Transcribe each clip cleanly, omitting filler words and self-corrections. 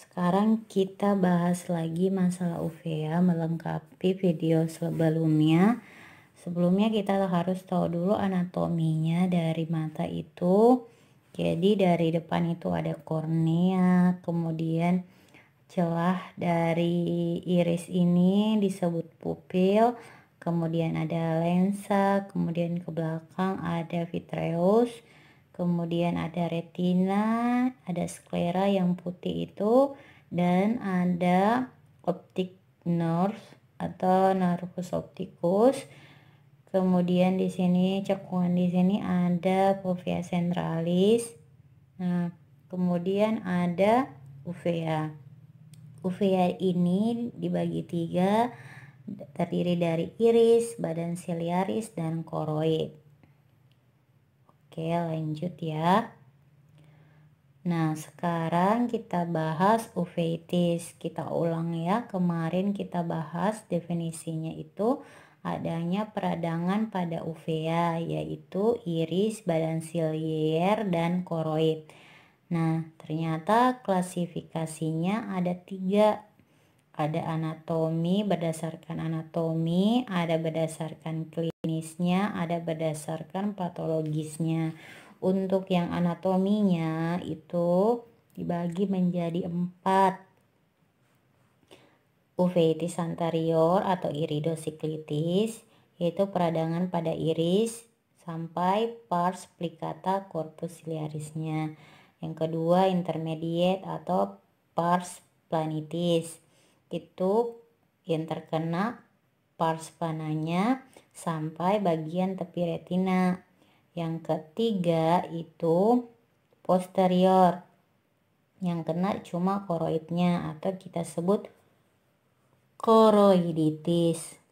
Sekarang kita bahas lagi masalah uvea melengkapi video sebelumnya. Sebelumnya kita harus tahu dulu anatominya dari mata itu. Jadi dari depan itu ada kornea, kemudian celah dari iris ini disebut pupil, kemudian ada lensa, kemudian ke belakang ada vitreus, kemudian ada retina, ada sklera yang putih itu, dan ada optic nerve atau nervus opticus. Kemudian di sini cekungan di sini ada fovea centralis. Nah, kemudian ada uvea. Uvea ini dibagi 3, terdiri dari iris, badan siliaris, dan koroid. Oke, lanjut ya. Nah, sekarang kita bahas uveitis. Kita ulang ya, kemarin kita bahas definisinya itu adanya peradangan pada uvea, yaitu iris, badan silier, dan koroid. Nah, ternyata klasifikasinya ada 3. Ada anatomi, berdasarkan anatomi, ada berdasarkan klinisnya, ada berdasarkan patologisnya. Untuk yang anatominya itu dibagi menjadi 4. Uveitis anterior atau iridosiklitis, yaitu peradangan pada iris sampai pars plicata corpus ciliarisnya. Yang kedua intermediate atau pars planitis, itu yang terkena pars pananya sampai bagian tepi retina. Yang ketiga itu posterior, yang kena cuma koroidnya atau kita sebut koroiditis.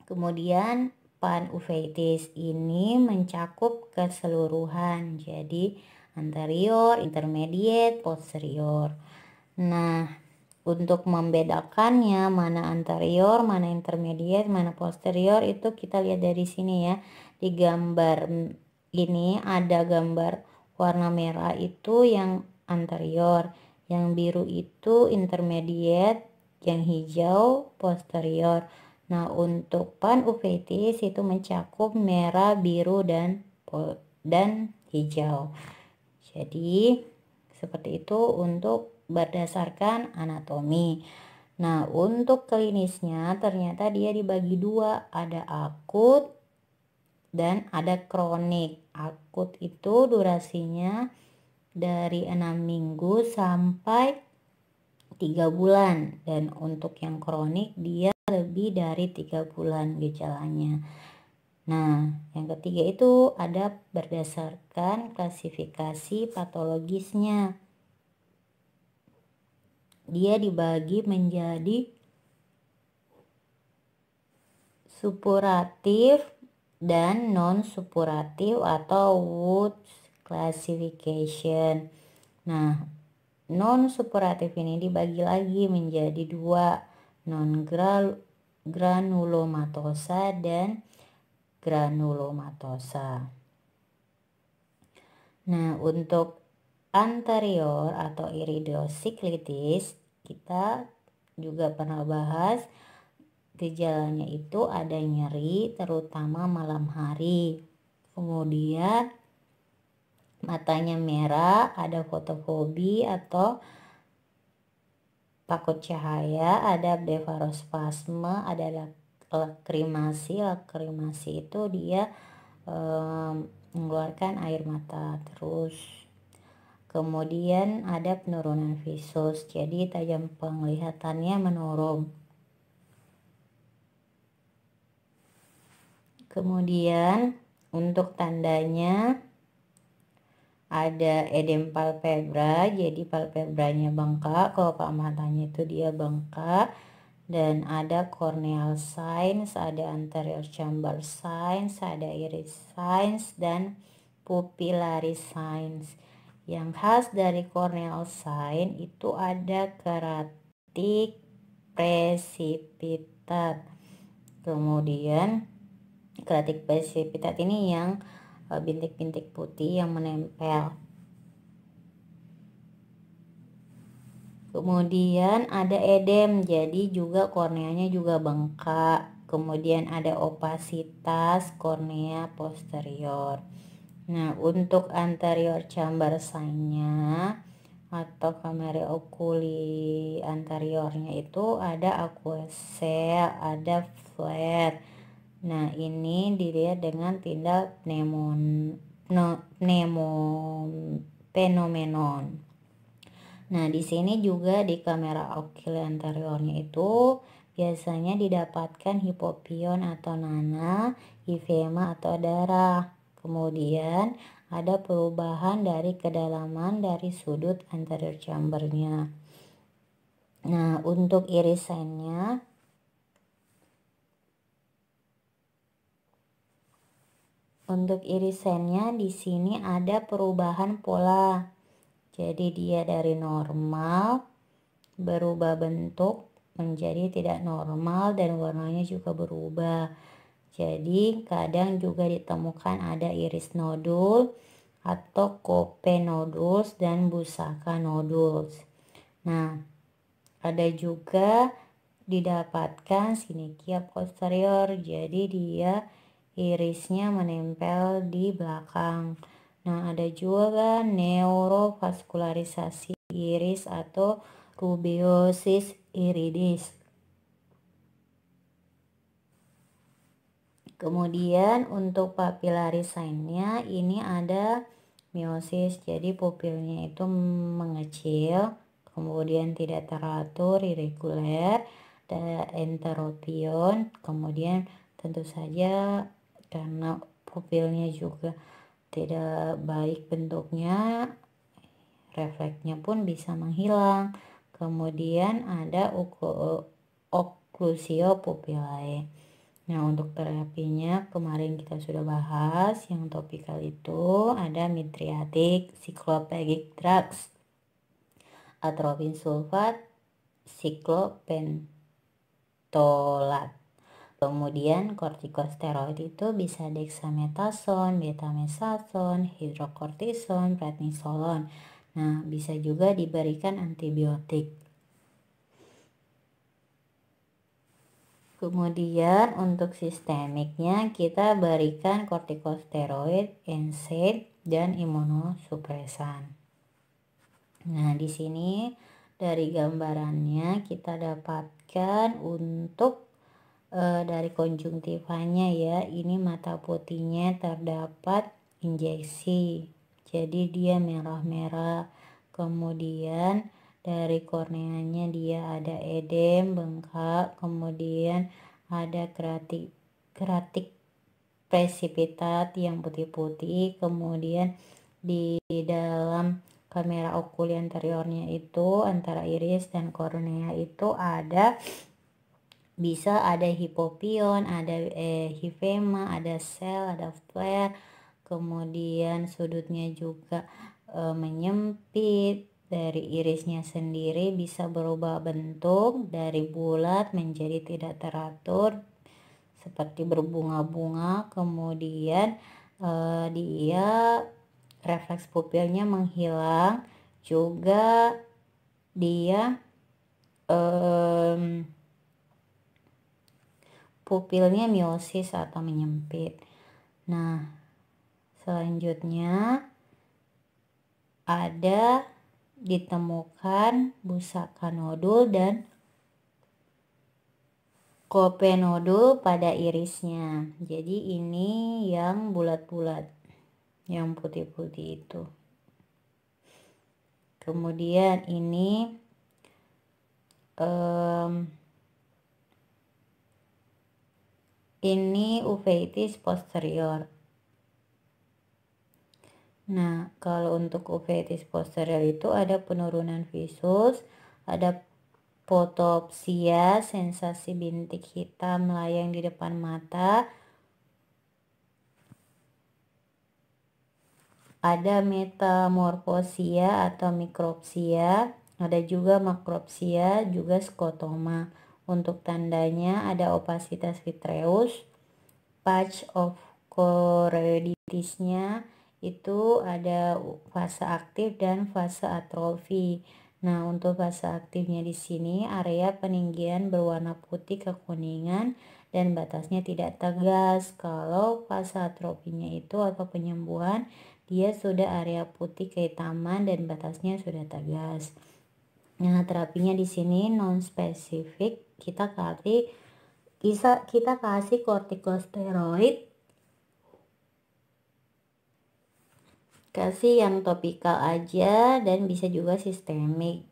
Kemudian panuveitis ini mencakup keseluruhan, jadi anterior, intermediate, posterior. Nah, untuk membedakannya mana anterior, mana intermediate, mana posterior itu kita lihat dari sini ya. Di gambar ini ada gambar warna merah itu yang anterior, yang biru itu intermediate, yang hijau posterior. Nah, untuk panuveitis itu mencakup merah, biru, dan hijau. Jadi seperti itu untuk berdasarkan anatomi. Nah, untuk klinisnya ternyata dia dibagi 2, ada akut dan ada kronik. Akut itu durasinya dari 6 minggu sampai 3 bulan, dan untuk yang kronik dia lebih dari 3 bulan gejalanya. Nah, yang ketiga itu ada berdasarkan klasifikasi patologisnya. Dia dibagi menjadi supuratif dan non-supuratif atau Woods classification. Nah, non-supuratif ini dibagi lagi menjadi 2, non-granulomatosa dan granulomatosa. Nah, untuk anterior atau iridosiklitis kita juga pernah bahas. Gejalanya itu ada nyeri terutama malam hari, kemudian matanya merah, ada fotofobi atau takut cahaya, ada blefarospasme, ada lakrimasi. Lakrimasi itu dia mengeluarkan air mata terus. Kemudian ada penurunan visus, jadi tajam penglihatannya menurun. Kemudian untuk tandanya ada edem palpebra, jadi palpebranya bengkak, kelopak matanya itu dia bengkak, dan ada corneal signs, ada anterior chamber signs, ada iris signs, dan pupillaris signs. Yang khas dari corneal sign itu ada keratik precipitat. Kemudian keratik precipitat ini yang bintik-bintik putih yang menempel. Kemudian ada edem, jadi juga korneanya juga bengkak. Kemudian ada opasitas kornea posterior. Nah, untuk anterior chamber sign-nya atau kamera okuli anteriornya itu ada aqueous-cell, ada flare. Nah, ini dilihat dengan tindak phenomenon. Nah, di sini juga di kamera okuli anteriornya itu biasanya didapatkan hipopion atau nanah, hifema atau darah. Kemudian ada perubahan dari kedalaman dari sudut anterior chambernya. Nah, untuk irisannya di sini ada perubahan pola. Jadi dia dari normal berubah bentuk menjadi tidak normal dan warnanya juga berubah. Jadi kadang juga ditemukan ada iris nodul atau kope nodules dan busaka nodules. Nah, ada juga didapatkan sinekia posterior, jadi dia irisnya menempel di belakang. Nah, ada juga neurovaskularisasi iris atau rubeosis iridis. Kemudian untuk papillaris sign-nya ini ada miosis, jadi pupilnya itu mengecil, kemudian tidak teratur, irregular, ada enteropion, kemudian tentu saja karena pupilnya juga tidak baik bentuknya, refleksnya pun bisa menghilang. Kemudian ada occlusio pupillae. Nah, untuk terapinya kemarin kita sudah bahas, yang topikal itu ada mydriatic cycloplegic drugs, atropin sulfat, cyclopentolat. Kemudian kortikosteroid itu bisa dexamethasone, betamethasone, hidrokortison, prednisolon. Nah, bisa juga diberikan antibiotik. Kemudian untuk sistemiknya kita berikan kortikosteroid, NSAID, dan imunosupresan. Nah, di sini dari gambarannya kita dapatkan untuk dari konjungtivanya ya, ini mata putihnya terdapat injeksi. Jadi dia merah-merah. Kemudian dari korneanya dia ada edem, bengkak, kemudian ada keratik presipitat yang putih-putih, kemudian di dalam kamera okuli anteriornya itu antara iris dan kornea itu bisa ada hipopion, ada hifema, ada sel, ada flare, kemudian sudutnya juga menyempit. Dari irisnya sendiri bisa berubah bentuk dari bulat menjadi tidak teratur seperti berbunga-bunga. Kemudian dia refleks pupilnya menghilang, juga dia pupilnya miosis atau menyempit. Nah, selanjutnya ada ditemukan busaka nodul dan kope nodul pada irisnya. Jadi ini yang bulat-bulat, yang putih-putih itu. Kemudian ini uveitis posterior. Nah, kalau untuk uveitis posterior itu ada penurunan visus, ada fotopsia, sensasi bintik hitam melayang di depan mata, ada metamorfosia atau mikropsia, ada juga makropsia, juga skotoma. Untuk tandanya ada opasitas vitreus, patch of choroiditisnya itu ada fase aktif dan fase atrofi. Nah, untuk fase aktifnya di sini area peninggian berwarna putih kekuningan dan batasnya tidak tegas. Kalau fase atrofinya itu atau penyembuhan, dia sudah area putih kehitaman dan batasnya sudah tegas. Nah, terapinya di sini non spesifik, kita kasih kortikosteroid, kasih yang topikal aja dan bisa juga sistemik.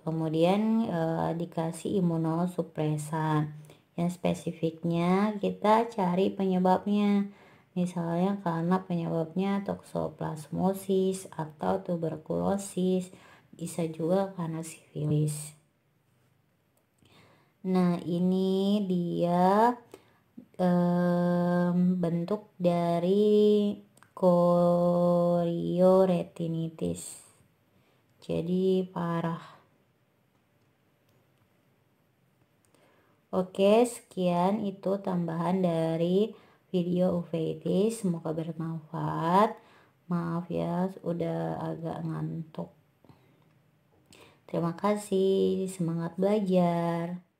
Kemudian dikasih imunosupresan. Yang spesifiknya kita cari penyebabnya. Misalnya karena penyebabnya toksoplasmosis atau tuberkulosis, bisa juga karena sifilis. Nah, ini dia bentuk dari korioretinitis. Jadi parah. Oke, sekian itu tambahan dari video uveitis. Semoga bermanfaat. Maaf ya, udah agak ngantuk. Terima kasih, semangat belajar.